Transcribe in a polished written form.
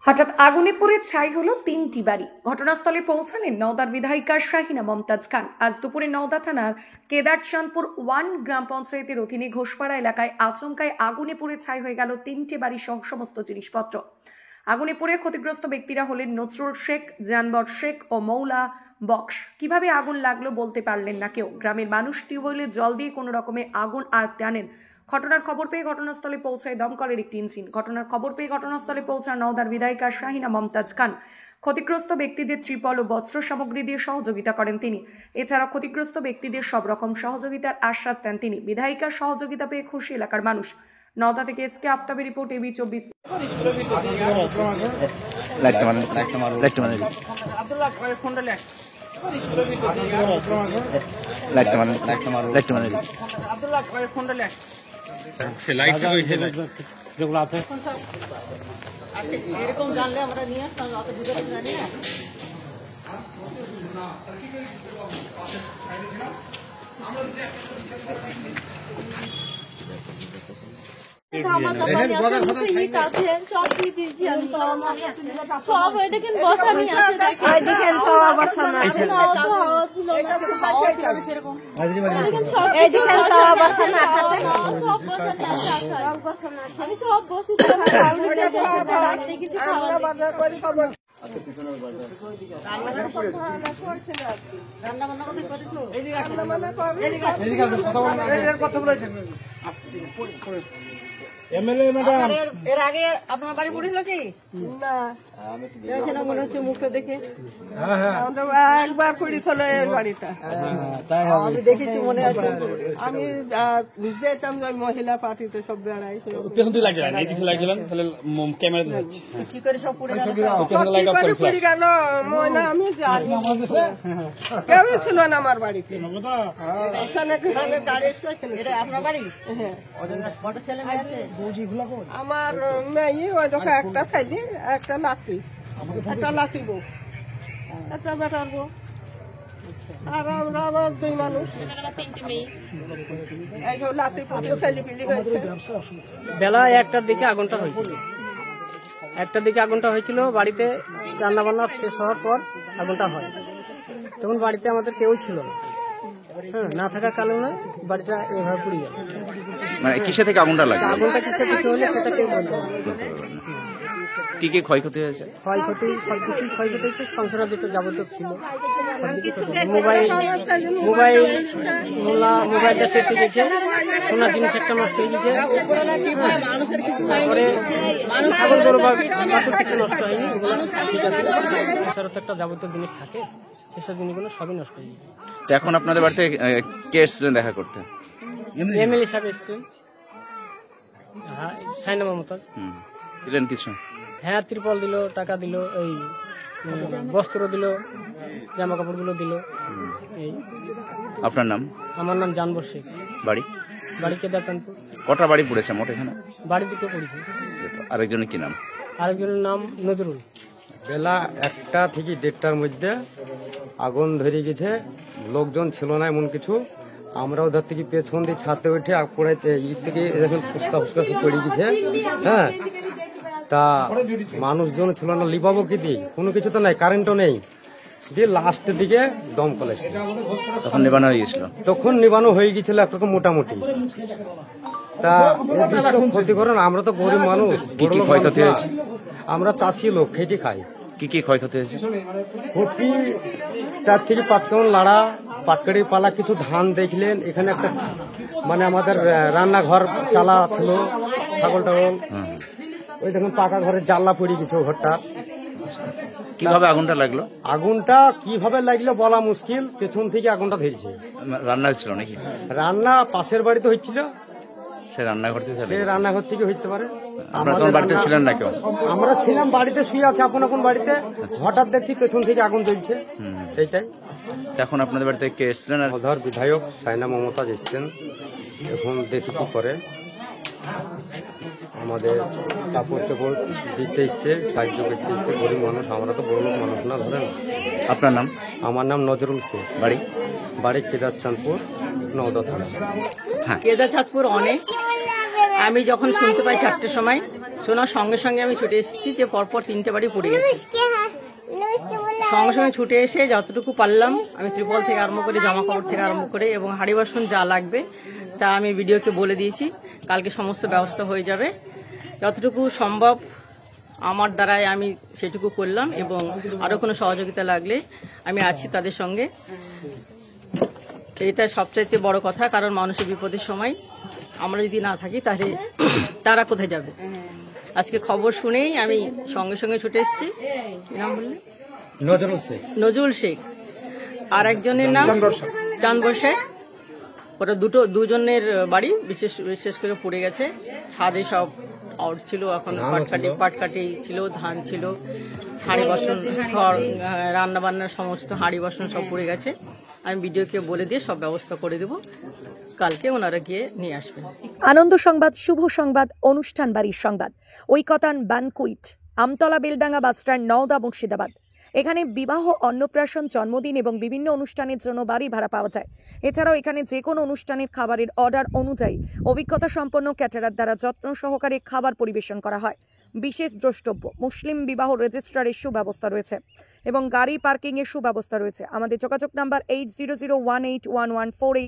হঠাৎ আগুনে পুড়ে ছাই হলো 3টি বাড়ি। ঘটনাস্থলে পৌঁছালেন নওদার বিধায়িকা শাহিনা মমতাজ খান। আজ দুপুরে নওদা থানার কেদারচাঁদপুর 1 গ্রাম পঞ্চায়েতের অধীনে ঘোষপাড়া এলাকায় আচমকায় আগুনে পুড়ে ছাই হয়ে গেল 3টে বাড়ি সহ সমস্ত জিনিসপত্র। আগুনে পুড়ে ক্ষতিগ্রস্ত ব্যক্তিরা হলেন নজরুল শেখ, জানবর শেখ ও মৌলা বক্স। কিভাবে আগুন লাগলো বলতে পারলেন না কেউ। গ্রামের মানুষ টিউবওয়েলে জল দিয়ে কোনো রকমে আগুন আয়ত্তে আনেন। ঘটনার খবর পেয়ে ঘটনাস্থলে পৌঁছায় দমকলের একটি ইঞ্জিন। ঘটনার খবর পেয়ে ঘটনাস্থলে পৌঁছান নওদার বিধায়িকা শাহিনা মমতাজ খান। ক্ষতিগ্রস্ত ব্যক্তিদের ত্রিপল ও বস্ত্র সামগ্রী দিয়ে সহযোগিতা করেন তিনি। এছাড়া ক্ষতিগ্রস্ত ব্যক্তিদের সব রকম সহযোগিতার আশ্বাস দেন তিনি। বিধায়িকার সহযোগিতা পেয়ে খুশি এলাকার মানুষ। নওদা থেকে এসকে আফতাবের রিপোর্ট, এবি 24। এরকম জানলে আমরা নিয়ে আসতাম, অত ভিতরে জানি না। এর আগে আপনার বাড়ি পড়েছিল কি না? মনে হচ্ছে মুখটা দেখে একবার পড়েছিল এই বাড়িটা, আমি দেখেছি, মনে আছে। আমি যেতাম যে মহিলা পার্টিতে সব বেড়াই, কি করে সব পড়ে গেল? পড়ে গেল ময়না, আমি জানি কেউ ছিল না আমার বাড়িতে। এটা আপনার বাড়ি? কত ছেলে মেয়ে আছে? আমার মেয়ে ওই দেখো একটা ছেলে, একটা নাতি, একটা লাতি বউ, একটা বেটার বউ, আর আমরা আবার 2 মানুষ। এইসব লাতি ছেলে পিলি হয়েছে। বেলা 1টার দিকে আগুনটা হয়েছিল। 1টার দিকে আগুনটা হয়েছিল। বাড়িতে রান্না বান্না শেষ হওয়ার পর আগুনটা হয়। তখন বাড়িতে আমাদের কেউ ছিল না। না থাকার কারণে বাড়িটা এভাবে পুড়ে গেল। মানে কিসে থেকে আগুনটা লাগে? আগুনটা কিসে থেকে হলে সেটা কেউ বলতে পারবে না। কি কি ক্ষয়ক্ষতি হয়েছে? ক্ষয়ক্ষতি সবকিছু ক্ষয়ক্ষতি হয়েছে। সংসারে যেটা যাবতীয় ছিল, মোবাইলটা শেষ হয়ে গেছে, সোনার জিনিস একটা নষ্ট হয়ে গেছে। তারপরে ছাগল গরু বা বাছুর কিছু নষ্ট হয়নি, ওগুলো ঠিক আছে। সংসারে তো একটা যাবতীয় জিনিস থাকে, সেসব জিনিসগুলো সবই নষ্ট হয়ে গেছে। তো এখন আপনাদের বাড়িতে কে এসেছিলেন দেখা করতে? এমএলএ সাহেব এসেছিলেন, শাহিনা মমতাজ। দিলেন কিছু? হ্যাঁ, ত্রিপল দিল, টাকা দিল, এই বস্ত্র দিল, জামা কাপড়গুলো দিল। এই। আপনার নাম? আমার নাম জানবর শেখ। বাড়ি? বাড়ি কেদারচাঁদপুর। কটা বাড়ি পড়েছে মোট এখানে? বাড়ি দিকে পড়েছে। আরেকজনের কি নাম? আরেকজনের নাম নজরুল। বেলা 1টা থেকে 1:30টার মধ্যে আগুন ধরে গেছে। লোকজন ছিল না এমন কিছু। আমরা ওধার থেকে পেছন দিয়ে ছাদে উঠে পড়াইতে ইট থেকে যখন ফুসকা ফুসকা পড়ে গেছে। হ্যাঁ, তা মানুষজন ছিল না, লিপাবো কি দিয়ে, কোনো কিছু তো নাই, কারেন্টও নেই। দিয়ে লাস্টের দিকে দমকল এসেছে। তখন নেবানো হয়ে গেছিল? তখন নিবানো হয়ে গেছিল একরকম মোটামুটি। তা ক্ষতিকরণ, আমরা তো গরিব মানুষ। কি কি ক্ষয়ক্ষতি হয়েছে? আমরা চাষি লোক, খেটে খাই। কি কি ক্ষয়ক্ষতি হয়েছে? খুঁটি 4 থেকে 5 কেমন লাড়া, পাটকারি পালা, কিছু ধান দেখলেন। এখানে একটা মানে আমাদের রান্নাঘর চালা ছিল, ছাগল টাগল। ওই দেখুন পাকা ঘরের জানলা পড়ে গেছে ঘরটা। কিভাবে আগুনটা লাগলো? আগুনটা কিভাবে লাগলো বলা মুশকিল। পেছন থেকে আগুনটা ধরেছে। রান্না হচ্ছিল নাকি? রান্না পাশের বাড়িতে হচ্ছিল, সে রান্নাঘর থেকে? সে রান্নাঘর থেকে হইতে পারে। আপনারা তখন বাড়িতে ছিলেন না কেউ? আমরা ছিলাম বাড়িতে, শুয়ে আছে আপন আপন বাড়িতে। হঠাৎ দেখছি পেছন থেকে আগুন জ্বলছে। এইটাই। এখন আপনাদের বাড়িতে কে এসেছিলেন? আর ওধার বিধায়ক শাহিনা মমতাজ এসছেন। এখন দেখি কি করে। আমাদের কাপড় টাপড় দিতে এসছে, সাহায্য করতে এসছে। গরিব মানুষ, আমরা তো বড় লোক মানুষ না, ধরেন। আপনার নাম? আমার নাম নজরুল শেখ। বাড়ি? বাড়ি কেদারচাঁদপুর, নওদা থানা। কেদারচাঁদপুর অনেক। আমি যখন শুনতে পাই 4টের সময়, শোনার সঙ্গে সঙ্গে আমি ছুটে এসেছি যে পরপর 3টে বাড়ি পড়ে গেছে। সঙ্গে সঙ্গে ছুটে এসে যতটুকু পারলাম আমি ত্রিপল থেকে আরম্ভ করে জামা কাপড় থেকে আরম্ভ করে এবং হাঁড়ি বাসন যা লাগবে তা আমি ভিডিওকে বলে দিয়েছি। কালকে সমস্ত ব্যবস্থা হয়ে যাবে। যতটুকু সম্ভব আমার দ্বারাই আমি সেটুকু করলাম এবং আরও কোনো সহযোগিতা লাগলে আমি আছি তাদের সঙ্গে। এটা সবচাইতে বড় কথা, কারণ মানুষের বিপদের সময় আমরা যদি না থাকি তাহলে তারা কোথায় যাবে। আজকে খবর শুনেই আমি সঙ্গে সঙ্গে ছুটে এসেছি। কি নাম বললে? নজরুল শেখ। আর একজনের নাম চাঁদবর শেখ। ওরা দুজনের বাড়ি বিশেষ করে পড়ে গেছে। ছাদে সব আউট ছিল, এখন পাটকাটি ছিল, ধান ছিল, হাঁড়ি বাসন, রান্না বান্নার সমস্ত হাঁড়ি বাসন সব পড়ে গেছে। আমি ভিডিওকে বলে দিয়ে সব ব্যবস্থা করে দেব, কালকে ওনারা গিয়ে নিয়ে আসবেন। আনন্দ সংবাদ, শুভ সংবাদ, অনুষ্ঠান বাড়ির সংবাদ, ঐকতান ব্যানকুইট, আমতলা বেলডাঙ্গা বাসস্ট্যান্ড, নওদা, মুর্শিদাবাদ। এখানে বিবাহ, অন্নপ্রাশন, জন্মদিন এবং বিভিন্ন অনুষ্ঠানের জন্য বাড়ি ভাড়া পাওয়া যায়। এছাড়াও এখানে যে কোনো অনুষ্ঠানের খাবারের অর্ডার অনুযায়ী অভিজ্ঞতা সম্পন্ন ক্যাটারার দ্বারা যত্ন সহকারে খাবার পরিবেশন করা হয়। বিশেষ দ্রষ্টব্য, মুসলিম বিবাহ রেজিস্ট্রারের সুব্যবস্থা রয়েছে এবং গাড়ি পার্কিং এর সুব্যবস্থা রয়েছে। আমাদের যোগাযোগ নাম্বার 80018114